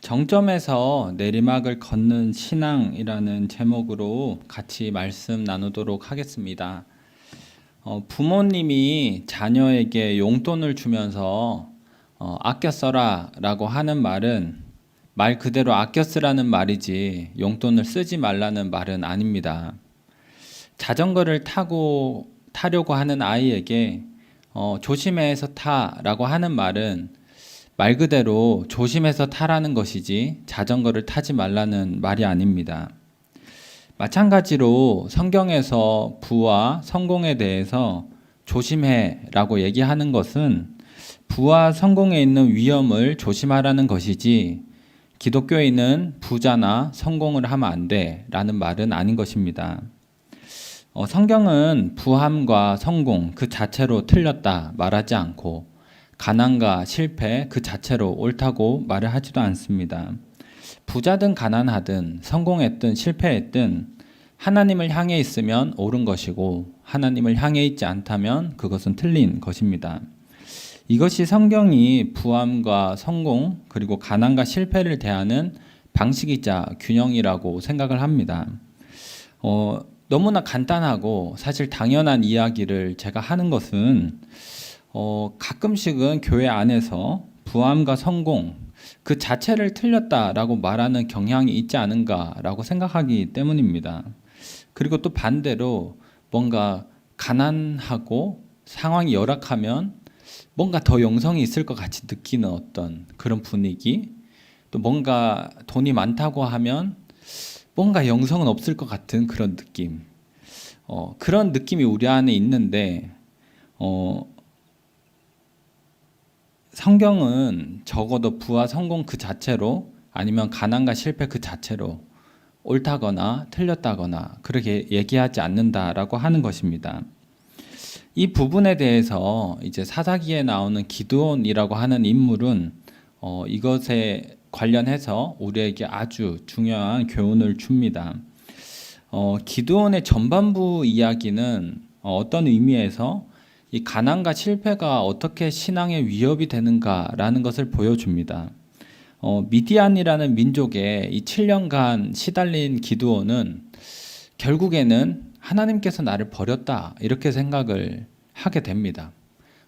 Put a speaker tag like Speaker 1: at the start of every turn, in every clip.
Speaker 1: 정점에서 내리막을 걷는 신앙이라는 제목으로 같이 말씀 나누도록 하겠습니다. 부모님이 자녀에게 용돈을 주면서 아껴 써라 라고 하는 말은 말 그대로 아껴 쓰라는 말이지 용돈을 쓰지 말라는 말은 아닙니다. 자전거를 타려고 하는 아이에게 조심해서 타라고 하는 말은 말 그대로 조심해서 타라는 것이지 자전거를 타지 말라는 말이 아닙니다. 마찬가지로 성경에서 부와 성공에 대해서 조심해라고 얘기하는 것은 부와 성공에 있는 위험을 조심하라는 것이지 기독교인은 부자나 성공을 하면 안 돼라는 말은 아닌 것입니다. 성경은 부함과 성공 그 자체로 틀렸다 말하지 않고 가난과 실패 그 자체로 옳다고 말을 하지도 않습니다. 부자든 가난하든 성공했든 실패했든 하나님을 향해 있으면 옳은 것이고 하나님을 향해 있지 않다면 그것은 틀린 것입니다. 이것이 성경이 부함과 성공 그리고 가난과 실패를 대하는 방식이자 균형이라고 생각을 합니다. 너무나 간단하고 사실 당연한 이야기를 제가 하는 것은 가끔씩은 교회 안에서 부함과 성공 그 자체를 틀렸다라고 말하는 경향이 있지 않은가라고 생각하기 때문입니다. 그리고 또 반대로 뭔가 가난하고 상황이 열악하면 뭔가 더 영성이 있을 것 같이 느끼는 어떤 그런 분위기, 또 뭔가 돈이 많다고 하면 뭔가 영성은 없을 것 같은 그런 느낌, 그런 느낌이 우리 안에 있는데 성경은 적어도 부와 성공 그 자체로 아니면 가난과 실패 그 자체로 옳다거나 틀렸다거나 그렇게 얘기하지 않는다라고 하는 것입니다. 이 부분에 대해서 이제 사사기에 나오는 기드온이라고 하는 인물은 이것에 관련해서 우리에게 아주 중요한 교훈을 줍니다. 기드온의 전반부 이야기는 어떤 의미에서 이 가난과 실패가 어떻게 신앙의 위협이 되는가라는 것을 보여줍니다. 미디안이라는 민족에 이 7년간 시달린 기드온은 결국에는 하나님께서 나를 버렸다 이렇게 생각을 하게 됩니다.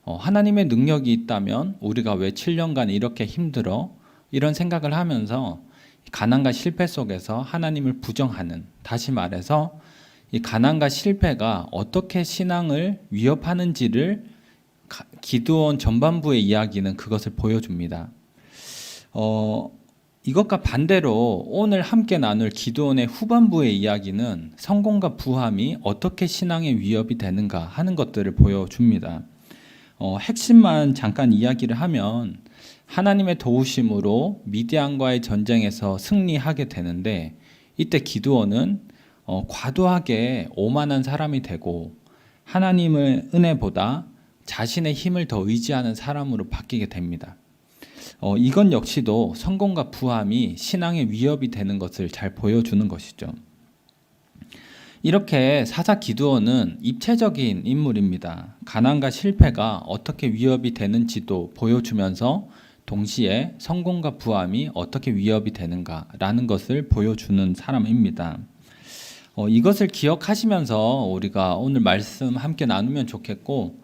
Speaker 1: 하나님의 능력이 있다면 우리가 왜 7년간 이렇게 힘들어? 이런 생각을 하면서 가난과 실패 속에서 하나님을 부정하는, 다시 말해서 이 가난과 실패가 어떻게 신앙을 위협하는지를 기드온 전반부의 이야기는 그것을 보여줍니다. 이것과 반대로 오늘 함께 나눌 기드온의 후반부의 이야기는 성공과 부함이 어떻게 신앙의 위협이 되는가 하는 것들을 보여줍니다. 핵심만 잠깐 이야기를 하면 하나님의 도우심으로 미디안과의 전쟁에서 승리하게 되는데 이때 기드온은 과도하게 오만한 사람이 되고 하나님의 은혜보다 자신의 힘을 더 의지하는 사람으로 바뀌게 됩니다. 이건 역시도 성공과 부함이 신앙의 위협이 되는 것을 잘 보여주는 것이죠. 이렇게 사사 기드온은 입체적인 인물입니다. 가난과 실패가 어떻게 위협이 되는지도 보여주면서 동시에 성공과 부함이 어떻게 위협이 되는가라는 것을 보여주는 사람입니다. 이것을 기억하시면서 우리가 오늘 말씀 함께 나누면 좋겠고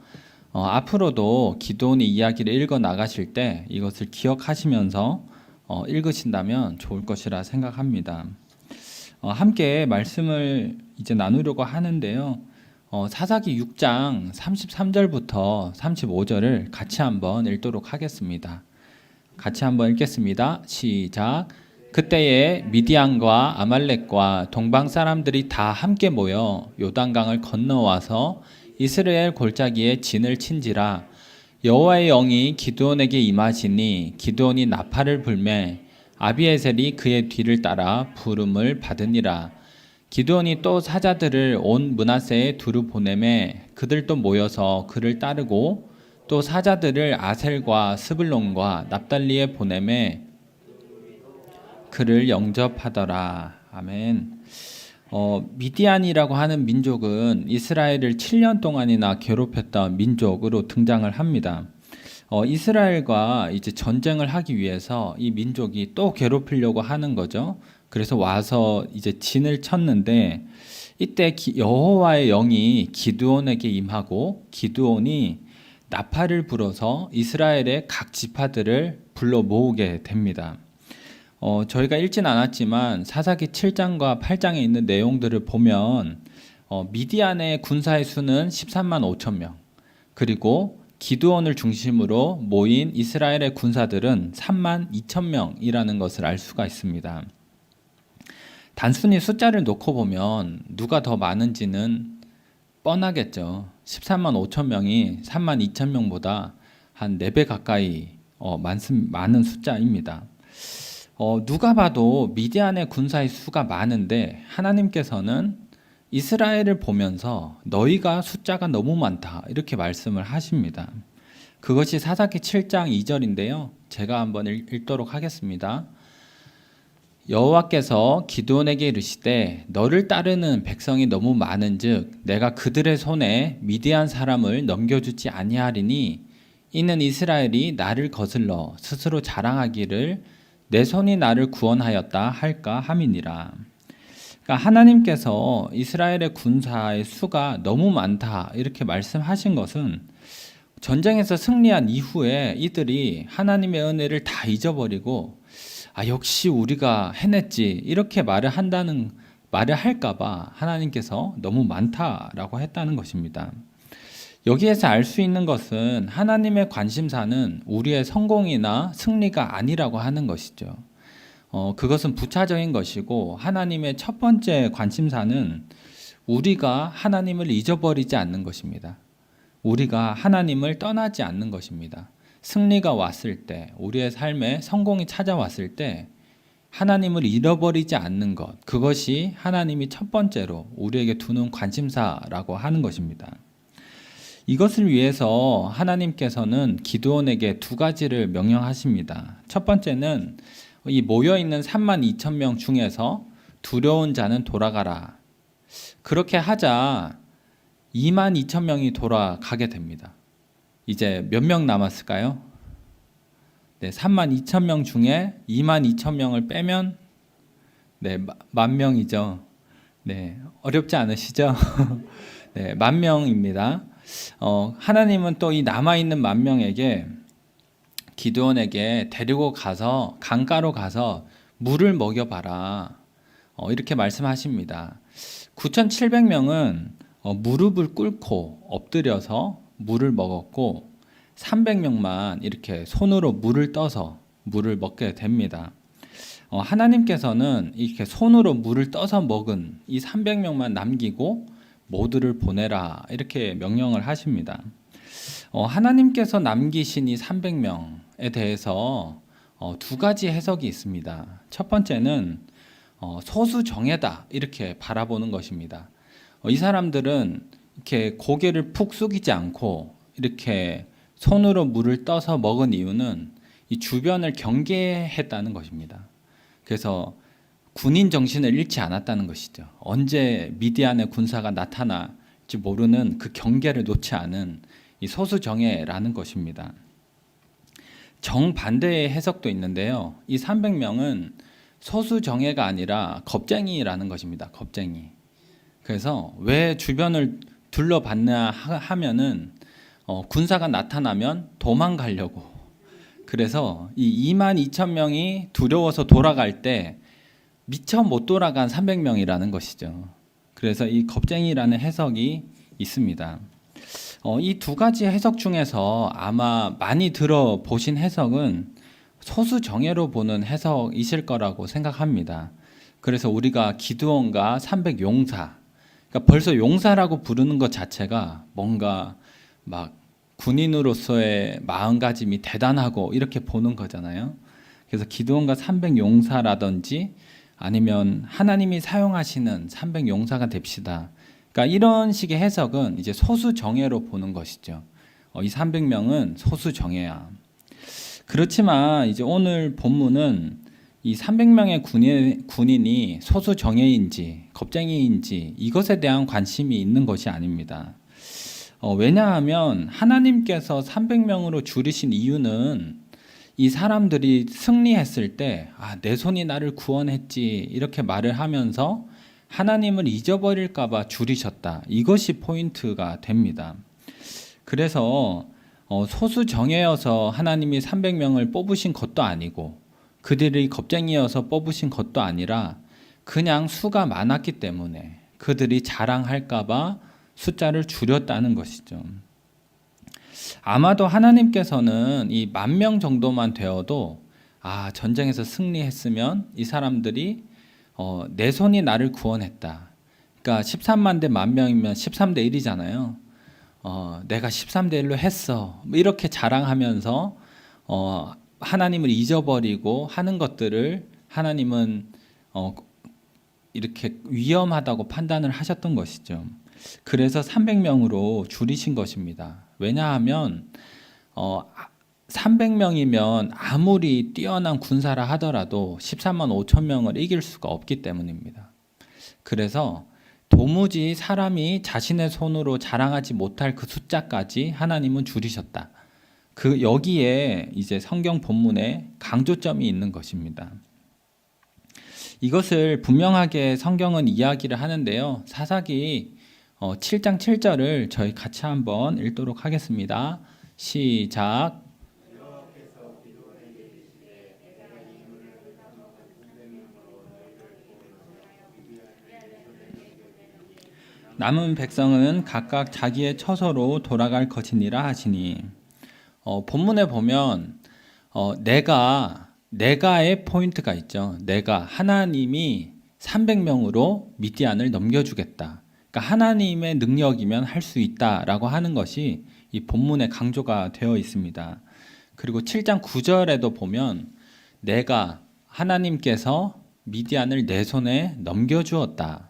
Speaker 1: 앞으로도 기드온의 이야기를 읽어 나가실 때 이것을 기억하시면서 읽으신다면 좋을 것이라 생각합니다. 함께 말씀을 이제 나누려고 하는데요. 사사기 6장 33절부터 35절을 같이 한번 읽도록 하겠습니다. 같이 한번 읽겠습니다. 시작. 그때에 미디안과 아말렉과 동방 사람들이 다 함께 모여 요단강을 건너와서 이스라엘 골짜기에 진을 친지라. 여호와의 영이 기드온에게 임하시니 기드온이 나팔을 불매 아비에셀이 그의 뒤를 따라 부름을 받으니라. 기드온이 또 사자들을 온 므낫세에 두루 보내매 그들도 모여서 그를 따르고 또 사자들을 아셀과 스불론과 납달리에 보내매 그를 영접하더라. 아멘. 미디안이라고 하는 민족은 이스라엘을 7년 동안이나 괴롭혔던 민족으로 등장을 합니다. 이스라엘과 이제 전쟁을 하기 위해서 이 민족이 또 괴롭히려고 하는 거죠. 그래서 와서 이제 진을 쳤는데 이때 여호와의 영이 기드온에게 임하고 기드온이 나팔을 불어서 이스라엘의 각 지파들을 불러 모으게 됩니다. 저희가 읽진 않았지만 사사기 7장과 8장에 있는 내용들을 보면 미디안의 군사의 수는 13만 5천 명, 그리고 기드온을 중심으로 모인 이스라엘의 군사들은 3만 2천 명이라는 것을 알 수가 있습니다. 단순히 숫자를 놓고 보면 누가 더 많은지는 뻔하겠죠. 13만 5천 명이 3만 2천 명보다 한 4배 가까이 많은 숫자입니다. 누가 봐도 미디안의 군사의 수가 많은데 하나님께서는 이스라엘을 보면서 너희가 숫자가 너무 많다 이렇게 말씀을 하십니다. 그것이 사사기 7장 2절인데요. 제가 한번 읽도록 하겠습니다. 여호와께서 기드온에게 이르시되 너를 따르는 백성이 너무 많은즉 내가 그들의 손에 미디안 사람을 넘겨주지 아니하리니 이는 이스라엘이 나를 거슬러 스스로 자랑하기를 내 손이 나를 구원하였다 할까 함이니라. 그러니까 하나님께서 이스라엘의 군사의 수가 너무 많다 이렇게 말씀하신 것은 전쟁에서 승리한 이후에 이들이 하나님의 은혜를 다 잊어버리고 역시 우리가 해냈지 이렇게 말을 할까봐 하나님께서 너무 많다라고 했다는 것입니다. 여기에서 알 수 있는 것은 하나님의 관심사는 우리의 성공이나 승리가 아니라고 하는 것이죠. 그것은 부차적인 것이고 하나님의 첫 번째 관심사는 우리가 하나님을 잊어버리지 않는 것입니다. 우리가 하나님을 떠나지 않는 것입니다. 승리가 왔을 때, 우리의 삶에 성공이 찾아왔을 때 하나님을 잃어버리지 않는 것, 그것이 하나님이 첫 번째로 우리에게 두는 관심사라고 하는 것입니다. 이것을 위해서 하나님께서는 기드온에게 2가지를 명령하십니다. 첫 번째는 이 모여있는 3만 2천 명 중에서 두려운 자는 돌아가라. 그렇게 하자 2만 2천 명이 돌아가게 됩니다. 이제 몇 명 남았을까요? 네, 3만 2천 명 중에 2만 2천 명을 빼면 네, 10,000명이죠. 네, 어렵지 않으시죠? 네, 10,000명입니다. 하나님은 또 이 남아있는 10,000명에게 기드온에게 데리고 가서 강가로 가서 물을 먹여봐라. 이렇게 말씀하십니다. 9,700명은 무릎을 꿇고 엎드려서 물을 먹었고 300명만 이렇게 손으로 물을 떠서 물을 먹게 됩니다. 하나님께서는 이렇게 손으로 물을 떠서 먹은 이 300명만 남기고 모두를 보내라 이렇게 명령을 하십니다. 하나님께서 남기신 이 300명에 대해서 2가지 해석이 있습니다. 첫 번째는 소수정예다 이렇게 바라보는 것입니다. 이 사람들은 이렇게 고개를 푹 숙이지 않고 이렇게 손으로 물을 떠서 먹은 이유는 이 주변을 경계했다는 것입니다. 그래서 군인 정신을 잃지 않았다는 것이죠. 언제 미디안의 군사가 나타날지 모르는 그 경계를 놓지 않은 이 소수정예라는 것입니다. 정반대의 해석도 있는데요. 이 300명은 소수정예가 아니라 겁쟁이라는 것입니다. 겁쟁이. 그래서 왜 주변을 둘러봤냐 하면은 군사가 나타나면 도망가려고. 그래서 이 2만 2천 명이 두려워서 돌아갈 때 미처 못 돌아간 300명이라는 것이죠. 그래서 이 겁쟁이라는 해석이 있습니다. 이 2가지 해석 중에서 아마 많이 들어보신 해석은 소수정예로 보는 해석이실 거라고 생각합니다. 그래서 우리가 기드온과 300용사, 그러니까 벌써 용사라고 부르는 것 자체가 뭔가 막 군인으로서의 마음가짐이 대단하고 이렇게 보는 거잖아요. 그래서 기드온과 300용사라든지 아니면 하나님이 사용하시는 300용사가 됩시다. 그러니까 이런 식의 해석은 이제 소수정예로 보는 것이죠. 이 300명은 소수정예야. 그렇지만 이제 오늘 본문은 이 300명의 군인이 소수정예인지 겁쟁이인지 이것에 대한 관심이 있는 것이 아닙니다. 왜냐하면 하나님께서 300명으로 줄이신 이유는 이 사람들이 승리했을 때, 내 손이 나를 구원했지, 이렇게 말을 하면서 하나님을 잊어버릴까봐 줄이셨다. 이것이 포인트가 됩니다. 그래서 소수 정예여서 하나님이 300명을 뽑으신 것도 아니고, 그들이 겁쟁이여서 뽑으신 것도 아니라, 그냥 수가 많았기 때문에 그들이 자랑할까봐 숫자를 줄였다는 것이죠. 아마도 하나님께서는 이 10,000명 정도만 되어도 전쟁에서 승리했으면 이 사람들이 내 손이 나를 구원했다. 그러니까 13만 대 10,000명이면 13대 1이잖아요. 내가 13대 1로 했어. 이렇게 자랑하면서 하나님을 잊어버리고 하는 것들을 하나님은 이렇게 위험하다고 판단을 하셨던 것이죠. 그래서 300명으로 줄이신 것입니다. 왜냐하면 300명이면 아무리 뛰어난 군사라 하더라도 13만 5천 명을 이길 수가 없기 때문입니다. 그래서 도무지 사람이 자신의 손으로 자랑하지 못할 그 숫자까지 하나님은 줄이셨다. 여기에 이제 성경 본문에 강조점이 있는 것입니다. 이것을 분명하게 성경은 이야기를 하는데요. 사사기 7장 7절을 저희 같이 한번 읽도록 하겠습니다. 시작. 남은 백성은 각각 자기의 처소로 돌아갈 것이니라 하시니, 본문에 보면 내가의 포인트가 있죠. 하나님이 300명으로 미디안을 넘겨주겠다. 그러니까 하나님의 능력이면 할 수 있다라고 하는 것이 이 본문에 강조가 되어 있습니다. 그리고 7장 9절에도 보면 하나님께서 미디안을 내 손에 넘겨주었다.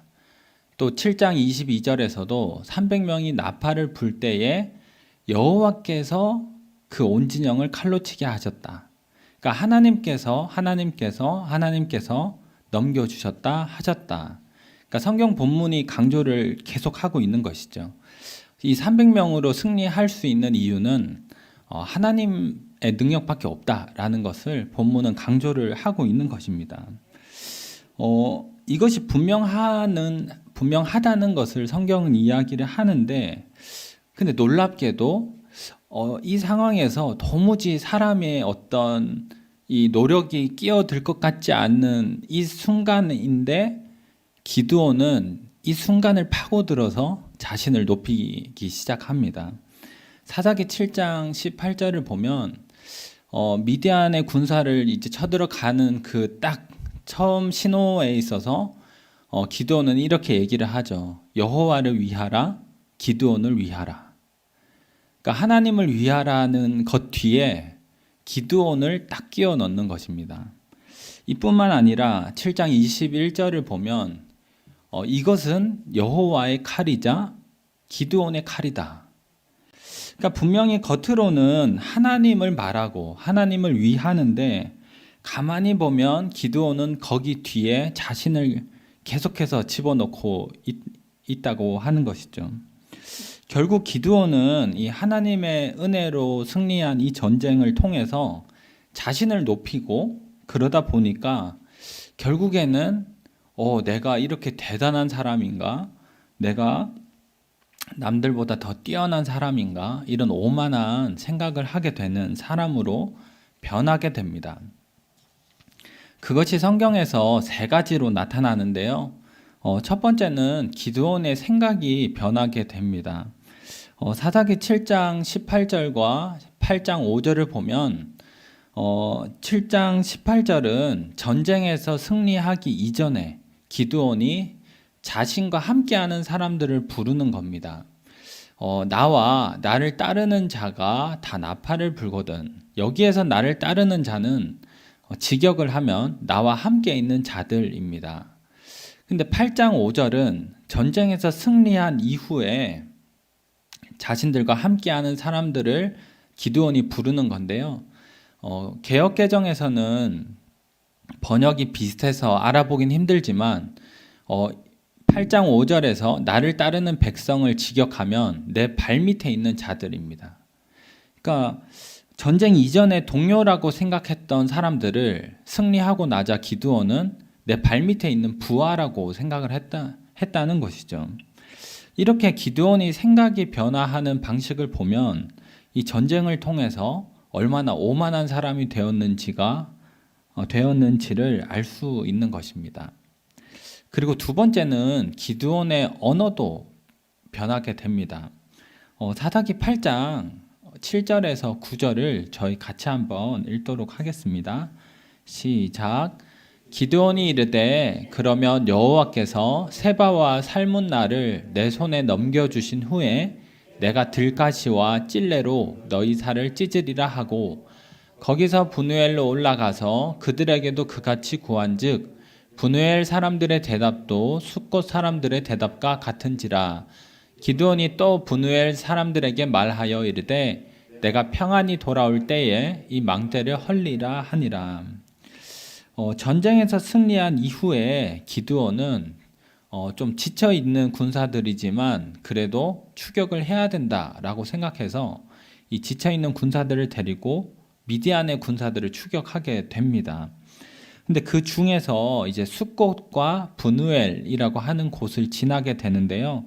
Speaker 1: 또 7장 22절에서도 300명이 나팔을 불 때에 여호와께서 그 온 진영을 칼로 치게 하셨다. 그러니까 하나님께서 넘겨주셨다 하셨다. 그러니까 성경 본문이 강조를 계속하고 있는 것이죠. 이 300명으로 승리할 수 있는 이유는 하나님의 능력밖에 없다라는 것을 본문은 강조를 하고 있는 것입니다. 이것이 분명하다는 것을 성경은 이야기를 하는데, 근데 놀랍게도 이 상황에서 도무지 사람의 어떤 이 노력이 끼어들 것 같지 않는 이 순간인데, 기드온은 이 순간을 파고들어서 자신을 높이기 시작합니다. 사사기 7장 18절을 보면 미디안의 군사를 이제 쳐들어가는 그 딱 처음 신호에 있어서 기드온은 이렇게 얘기를 하죠. 여호와를 위하라, 기드온을 위하라. 그러니까 하나님을 위하라는 것 뒤에 기드온을 딱 끼워 넣는 것입니다. 이뿐만 아니라 7장 21절을 보면 이것은 여호와의 칼이자 기드온의 칼이다. 그러니까 분명히 겉으로는 하나님을 말하고 하나님을 위하는데, 가만히 보면 기드온은 거기 뒤에 자신을 계속해서 집어넣고 있다고 하는 것이죠. 결국 기드온은 이 하나님의 은혜로 승리한 이 전쟁을 통해서 자신을 높이고, 그러다 보니까 결국에는 내가 이렇게 대단한 사람인가? 내가 남들보다 더 뛰어난 사람인가? 이런 오만한 생각을 하게 되는 사람으로 변하게 됩니다. 그것이 성경에서 3가지로 나타나는데요. 첫 번째는 기드온의 생각이 변하게 됩니다. 사사기 7장 18절과 8장 5절을 보면 7장 18절은 전쟁에서 승리하기 이전에 기드온이 자신과 함께하는 사람들을 부르는 겁니다. 나를 따르는 자가 다 나팔을 불거든. 여기에서 나를 따르는 자는 직역을 하면 나와 함께 있는 자들입니다. 근데 8장 5절은 전쟁에서 승리한 이후에 자신들과 함께하는 사람들을 기드온이 부르는 건데요. 개역개정에서는 번역이 비슷해서 알아보긴 힘들지만 8장 5절에서 나를 따르는 백성을 직역하면 내 발밑에 있는 자들입니다. 그러니까 전쟁 이전에 동료라고 생각했던 사람들을 승리하고 나자 기드온은 내 발밑에 있는 부하라고 생각을 했다는 것이죠. 이렇게 기드온이 생각이 변화하는 방식을 보면 이 전쟁을 통해서 얼마나 오만한 사람이 되었는지를 알 수 있는 것입니다. 그리고 두 번째는 기드온의 언어도 변하게 됩니다. 사사기 8장 7절에서 9절을 저희 같이 한번 읽도록 하겠습니다. 시작. 기드온이 이르되 그러면 여호와께서 세바와 살문나를 내 손에 넘겨주신 후에 내가 들가시와 찔레로 너희 살을 찢으리라 하고 거기서 브누엘로 올라가서 그들에게도 그같이 구한즉 브누엘 사람들의 대답도 숫곳 사람들의 대답과 같은지라. 기드온이 또 브누엘 사람들에게 말하여 이르되 내가 평안히 돌아올 때에 이 망대를 헐리라 하니라. 전쟁에서 승리한 이후에 기드온은 좀 지쳐있는 군사들이지만 그래도 추격을 해야 된다라고 생각해서 이 지쳐있는 군사들을 데리고 미디안의 군사들을 추격하게 됩니다. 근데 그 중에서 이제 숫곳과 브누엘이라고 하는 곳을 지나게 되는데요.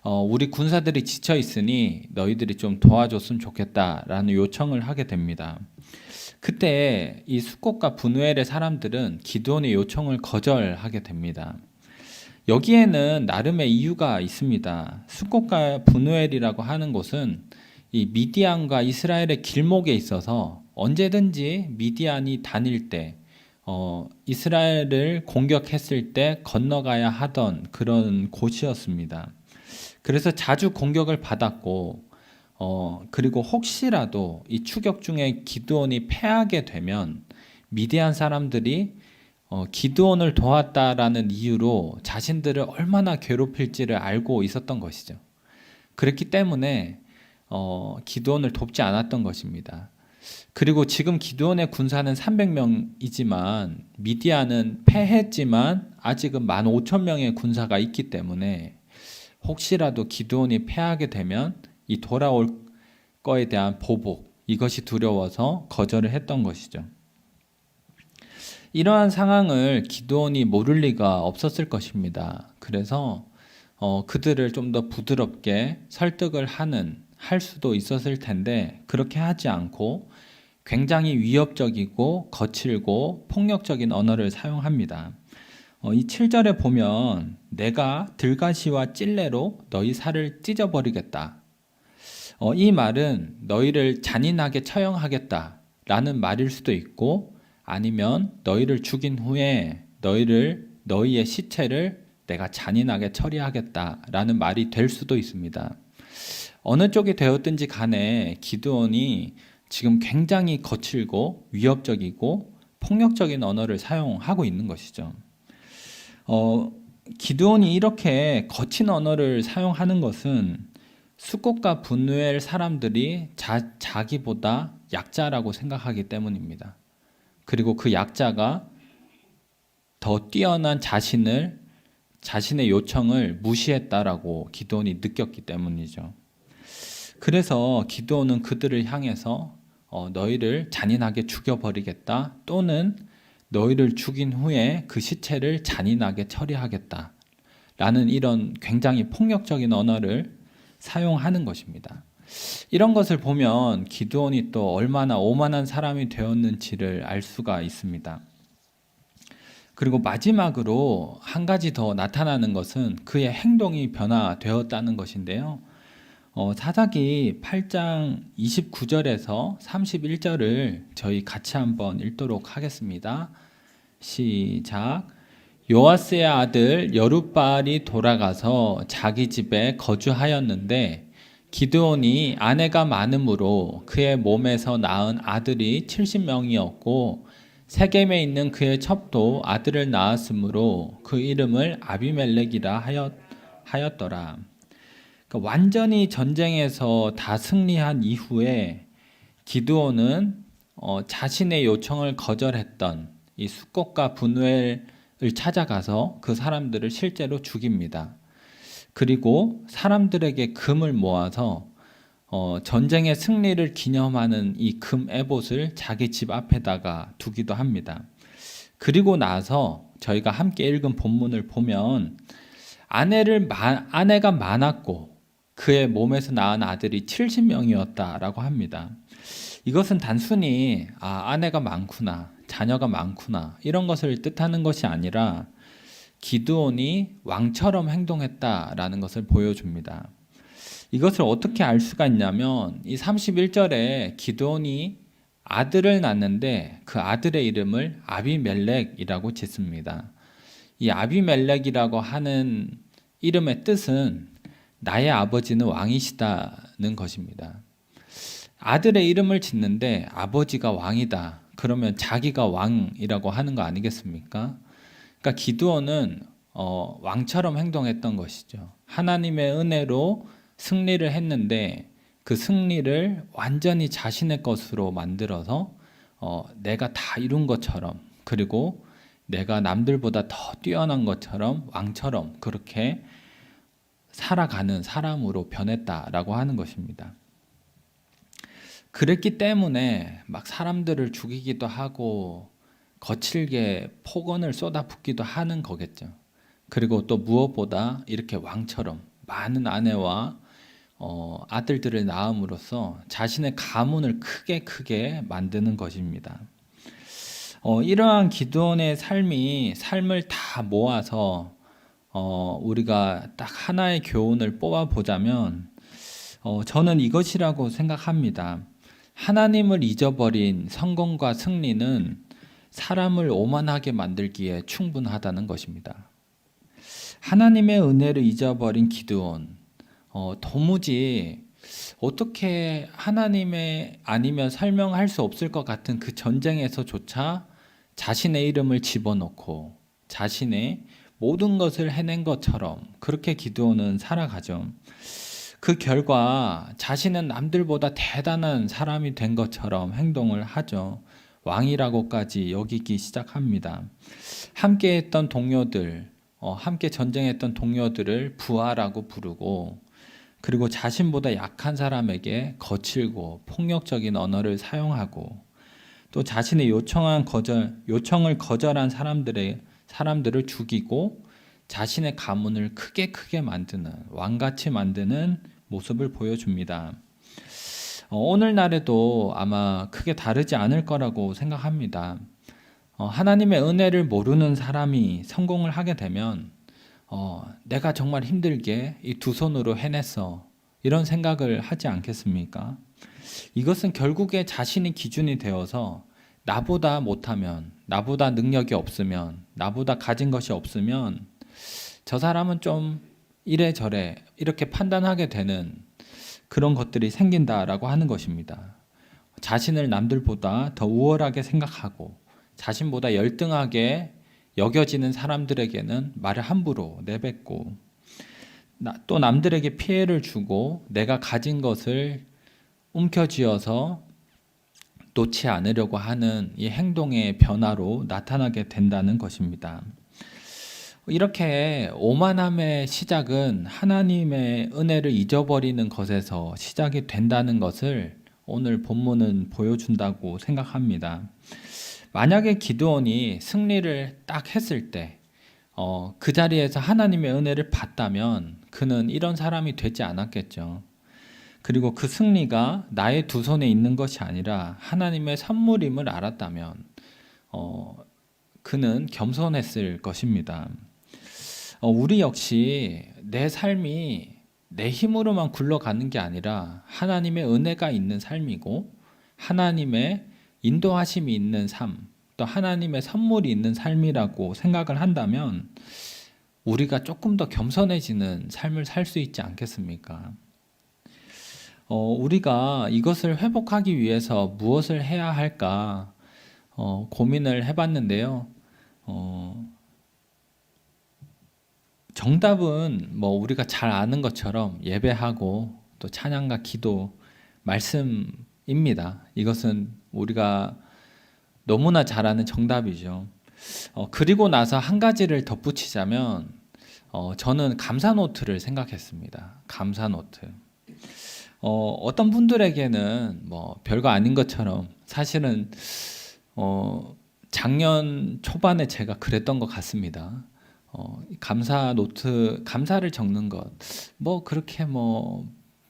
Speaker 1: 우리 군사들이 지쳐 있으니 너희들이 좀 도와줬으면 좋겠다라는 요청을 하게 됩니다. 그때 이 숫곳과 브누엘의 사람들은 기드온의 요청을 거절하게 됩니다. 여기에는 나름의 이유가 있습니다. 숫곳과 브누엘이라고 하는 곳은 이 미디안과 이스라엘의 길목에 있어서 언제든지 미디안이 다닐 때 이스라엘을 공격했을 때 건너가야 하던 그런 곳이었습니다. 그래서 자주 공격을 받았고 그리고 혹시라도 이 추격 중에 기드온이 패하게 되면 미디안 사람들이 기드온을 도왔다라는 이유로 자신들을 얼마나 괴롭힐지를 알고 있었던 것이죠. 그렇기 때문에 기드온을 돕지 않았던 것입니다. 그리고 지금 기드온의 군사는 300명이지만 미디안은 패했지만 아직은 15,000명의 군사가 있기 때문에 혹시라도 기드온이 패하게 되면 이 돌아올 거에 대한 보복, 이것이 두려워서 거절을 했던 것이죠. 이러한 상황을 기드온이 모를 리가 없었을 것입니다. 그래서 그들을 좀 더 부드럽게 설득을 할 수도 있었을 텐데 그렇게 하지 않고 굉장히 위협적이고 거칠고 폭력적인 언어를 사용합니다. 이 7절에 보면 내가 들가시와 찔레로 너희 살을 찢어버리겠다. 이 말은 너희를 잔인하게 처형하겠다 라는 말일 수도 있고 아니면 너희를 죽인 후에 너희의 시체를 내가 잔인하게 처리하겠다 라는 말이 될 수도 있습니다. 어느 쪽이 되었든지 간에 기드온이 지금 굉장히 거칠고 위협적이고 폭력적인 언어를 사용하고 있는 것이죠. 기드온이 이렇게 거친 언어를 사용하는 것은 숫곳과 브누엘 사람들이 자기보다 약자라고 생각하기 때문입니다. 그리고 그 약자가 더 뛰어난 자신의 요청을 무시했다라고 기드온이 느꼈기 때문이죠. 그래서 기드온은 그들을 향해서 너희를 잔인하게 죽여버리겠다 또는 너희를 죽인 후에 그 시체를 잔인하게 처리하겠다 라는 이런 굉장히 폭력적인 언어를 사용하는 것입니다. 이런 것을 보면 기드온이 또 얼마나 오만한 사람이 되었는지를 알 수가 있습니다. 그리고 마지막으로 한 가지 더 나타나는 것은 그의 행동이 변화되었다는 것인데요. 사사기 8장 29절에서 31절을 저희 같이 한번 읽도록 하겠습니다. 시작. 요아스의 아들 여룻바알이 돌아가서 자기 집에 거주하였는데 기드온이 아내가 많으므로 그의 몸에서 낳은 아들이 70명이었고 세겜에 있는 그의 첩도 아들을 낳았으므로 그 이름을 아비멜렉이라 하였더라. 그러니까 완전히 전쟁에서 다 승리한 이후에 기드온은 자신의 요청을 거절했던 이 숫곳과 브누엘 찾아가서 그 사람들을 실제로 죽입니다. 그리고 사람들에게 금을 모아서 전쟁의 승리를 기념하는 이 금 에봇을 자기 집 앞에다가 두기도 합니다. 그리고 나서 저희가 함께 읽은 본문을 보면 아내가 많았고 그의 몸에서 낳은 아들이 70명이었다라고 합니다. 이것은 단순히 아내가 많구나, 자녀가 많구나 이런 것을 뜻하는 것이 아니라 기드온이 왕처럼 행동했다라는 것을 보여줍니다. 이것을 어떻게 알 수가 있냐면 이 31절에 기드온이 아들을 낳는데 그 아들의 이름을 아비멜렉이라고 짓습니다. 이 아비멜렉이라고 하는 이름의 뜻은 나의 아버지는 왕이시다는 것입니다. 아들의 이름을 짓는데 아버지가 왕이다. 그러면 자기가 왕이라고 하는 거 아니겠습니까? 그러니까 기드온은 왕처럼 행동했던 것이죠. 하나님의 은혜로 승리를 했는데 그 승리를 완전히 자신의 것으로 만들어서 내가 다 이룬 것처럼 그리고 내가 남들보다 더 뛰어난 것처럼 왕처럼 그렇게 살아가는 사람으로 변했다라고 하는 것입니다. 그랬기 때문에 막 사람들을 죽이기도 하고 거칠게 폭언을 쏟아붓기도 하는 거겠죠. 그리고 또 무엇보다 이렇게 왕처럼 많은 아내와 아들들을 낳음으로써 자신의 가문을 크게 만드는 것입니다. 이러한 기드온의 삶을 다 모아서 우리가 딱 하나의 교훈을 뽑아보자면 저는 이것이라고 생각합니다. 하나님을 잊어버린 성공과 승리는 사람을 오만하게 만들기에 충분하다는 것입니다. 하나님의 은혜를 잊어버린 기드온, 도무지 어떻게 하나님의 아니면 설명할 수 없을 것 같은 그 전쟁에서조차 자신의 이름을 집어넣고 자신의 모든 것을 해낸 것처럼 그렇게 기드온은 살아가죠. 그 결과 자신은 남들보다 대단한 사람이 된 것처럼 행동을 하죠. 왕이라고까지 여기기 시작합니다. 함께 했던 동료들, 함께 전쟁했던 동료들을 부하라고 부르고 그리고 자신보다 약한 사람에게 거칠고 폭력적인 언어를 사용하고 또 자신의 요청을 거절한 사람들을 죽이고 자신의 가문을 크게 만드는 왕같이 만드는 모습을 보여줍니다. 오늘날에도 아마 크게 다르지 않을 거라고 생각합니다. 하나님의 은혜를 모르는 사람이 성공을 하게 되면 내가 정말 힘들게 이 두 손으로 해냈어 이런 생각을 하지 않겠습니까? 이것은 결국에 자신이 기준이 되어서 나보다 못하면, 나보다 능력이 없으면, 나보다 가진 것이 없으면 저 사람은 좀 이래저래 이렇게 판단하게 되는 그런 것들이 생긴다라고 하는 것입니다. 자신을 남들보다 더 우월하게 생각하고 자신보다 열등하게 여겨지는 사람들에게는 말을 함부로 내뱉고 또 남들에게 피해를 주고 내가 가진 것을 움켜쥐어서 놓지 않으려고 하는 이 행동의 변화로 나타나게 된다는 것입니다. 이렇게 오만함의 시작은 하나님의 은혜를 잊어버리는 것에서 시작이 된다는 것을 오늘 본문은 보여준다고 생각합니다. 만약에 기드온이 승리를 딱 했을 때, 그 자리에서 하나님의 은혜를 받다면 그는 이런 사람이 되지 않았겠죠. 그리고 그 승리가 나의 두 손에 있는 것이 아니라 하나님의 선물임을 알았다면 그는 겸손했을 것입니다. 우리 역시 내 삶이 내 힘으로만 굴러가는 게 아니라 하나님의 은혜가 있는 삶이고 하나님의 인도하심이 있는 삶, 또 하나님의 선물이 있는 삶이라고 생각을 한다면 우리가 조금 더 겸손해지는 삶을 살 수 있지 않겠습니까? 우리가 이것을 회복하기 위해서 무엇을 해야 할까 고민을 해봤는데요. 정답은 우리가 잘 아는 것처럼 예배하고 또 찬양과 기도, 말씀입니다. 이것은 우리가 너무나 잘 아는 정답이죠. 그리고 나서 한 가지를 덧붙이자면 저는 감사 노트를 생각했습니다. 감사 노트. 어떤 분들에게는 뭐 별거 아닌 것처럼 사실은 작년 초반에 제가 그랬던 것 같습니다. 감사 노트, 감사를 적는 것, 뭐 그렇게 뭐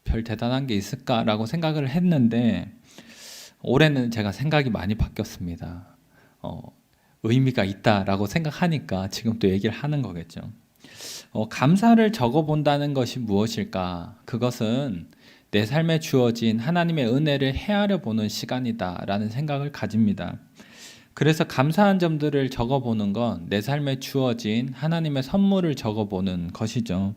Speaker 1: 별 대단한 게 있을까라고 생각을 했는데 올해는 제가 생각이 많이 바뀌었습니다. 의미가 있다라고 생각하니까 지금 또 얘기를 하는 거겠죠. 감사를 적어본다는 것이 무엇일까? 그것은 내 삶에 주어진 하나님의 은혜를 헤아려 보는 시간이다라는 생각을 가집니다. 그래서 감사한 점들을 적어보는 건 내 삶에 주어진 하나님의 선물을 적어보는 것이죠.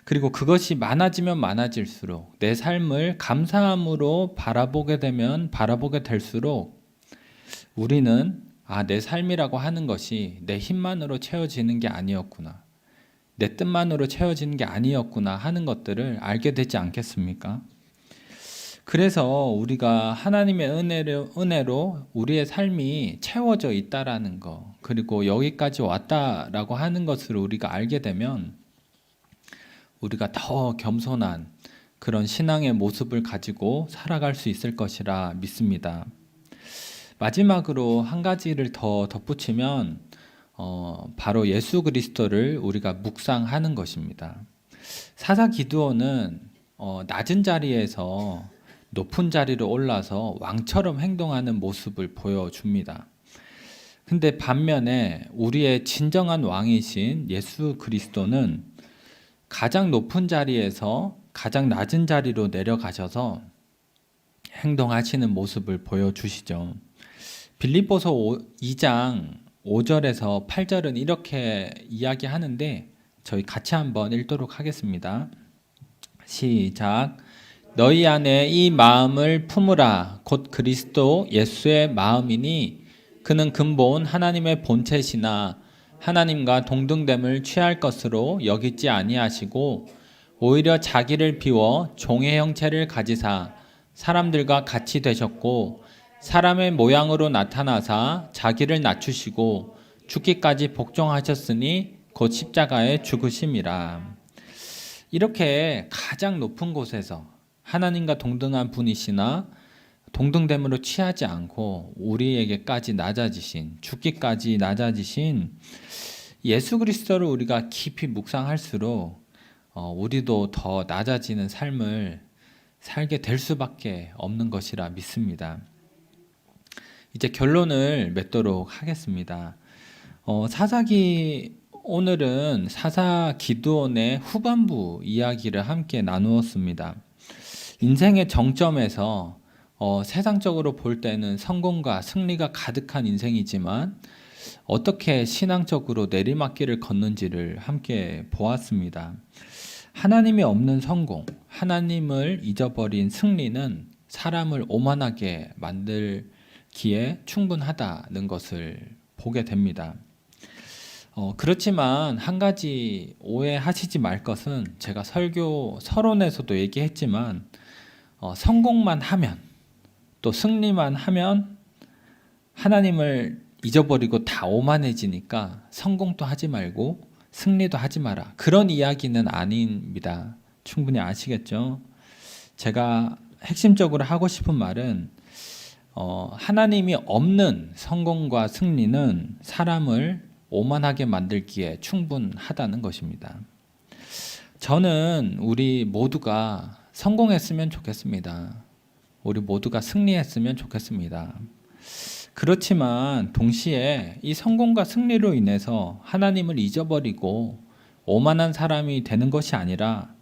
Speaker 1: 그리고 그것이 많아지면 많아질수록 내 삶을 감사함으로 바라보게 되면 바라보게 될수록 우리는 내 삶이라고 하는 것이 내 힘만으로 채워지는 게 아니었구나. 내 뜻만으로 채워지는 게 아니었구나 하는 것들을 알게 되지 않겠습니까? 그래서 우리가 하나님의 은혜로 우리의 삶이 채워져 있다라는 것, 그리고 여기까지 왔다라고 하는 것을 우리가 알게 되면 우리가 더 겸손한 그런 신앙의 모습을 가지고 살아갈 수 있을 것이라 믿습니다. 마지막으로 한 가지를 더 덧붙이면 바로 예수 그리스도를 우리가 묵상하는 것입니다. 사사 기드온은 낮은 자리에서 높은 자리로 올라서 왕처럼 행동하는 모습을 보여줍니다. 근데 반면에 우리의 진정한 왕이신 예수 그리스도는 가장 높은 자리에서 가장 낮은 자리로 내려가셔서 행동하시는 모습을 보여주시죠. 빌립보서 2장 5절에서 8절은 이렇게 이야기하는데 저희 같이 한번 읽도록 하겠습니다. 시작. 너희 안에 이 마음을 품으라. 곧 그리스도 예수의 마음이니 그는 근본 하나님의 본체시나 하나님과 동등됨을 취할 것으로 여기지 아니하시고 오히려 자기를 비워 종의 형체를 가지사 사람들과 같이 되셨고 사람의 모양으로 나타나사 자기를 낮추시고 죽기까지 복종하셨으니 곧 십자가에 죽으심이라. 이렇게 가장 높은 곳에서 하나님과 동등한 분이시나 동등됨으로 취하지 않고 우리에게까지 낮아지신, 죽기까지 낮아지신 예수 그리스도를 우리가 깊이 묵상할수록 우리도 더 낮아지는 삶을 살게 될 수밖에 없는 것이라 믿습니다. 이제 결론을 맺도록 하겠습니다. 오늘은 사사 기드온의 후반부 이야기를 함께 나누었습니다. 인생의 정점에서 세상적으로 볼 때는 성공과 승리가 가득한 인생이지만 어떻게 신앙적으로 내리막길을 걷는지를 함께 보았습니다. 하나님이 없는 성공, 하나님을 잊어버린 승리는 사람을 오만하게 만들기에 충분하다는 것을 보게 됩니다. 그렇지만 한 가지 오해하시지 말 것은 제가 설교 서론에서도 얘기했지만 성공만 하면 또 승리만 하면 하나님을 잊어버리고 다 오만해지니까 성공도 하지 말고 승리도 하지 마라. 그런 이야기는 아닙니다. 충분히 아시겠죠? 제가 핵심적으로 하고 싶은 말은 하나님이 없는 성공과 승리는 사람을 오만하게 만들기에 충분하다는 것입니다. 저는 우리 모두가 성공했으면 좋겠습니다. 우리 모두가 승리했으면 좋겠습니다. 그렇지만 동시에 이 성공과 승리로 인해서 하나님을 잊어버리고 오만한 사람이 되는 것이 아니라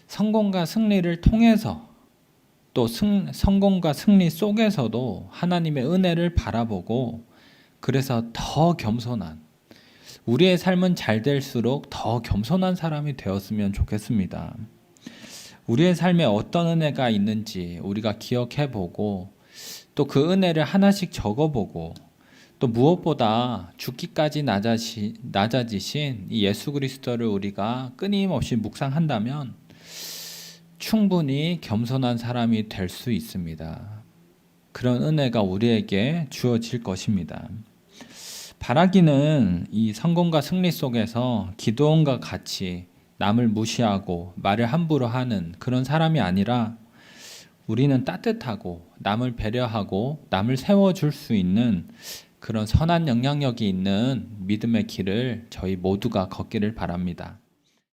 Speaker 1: 성공과 승리를 통해서 또 성공과 승리 속에서도 하나님의 은혜를 바라보고 그래서 더 겸손한 우리의 삶은 잘 될수록 더 겸손한 사람이 되었으면 좋겠습니다. 우리의 삶에 어떤 은혜가 있는지 우리가 기억해보고 또 그 은혜를 하나씩 적어보고 또 무엇보다 죽기까지 낮아지신 이 예수 그리스도를 우리가 끊임없이 묵상한다면 충분히 겸손한 사람이 될 수 있습니다. 그런 은혜가 우리에게 주어질 것입니다. 바라기는 이 성공과 승리 속에서 기도원과 같이 남을 무시하고 말을 함부로 하는 그런 사람이 아니라 우리는 따뜻하고 남을 배려하고 남을 세워줄 수 있는 그런 선한 영향력이 있는 믿음의 길을 저희 모두가 걷기를 바랍니다.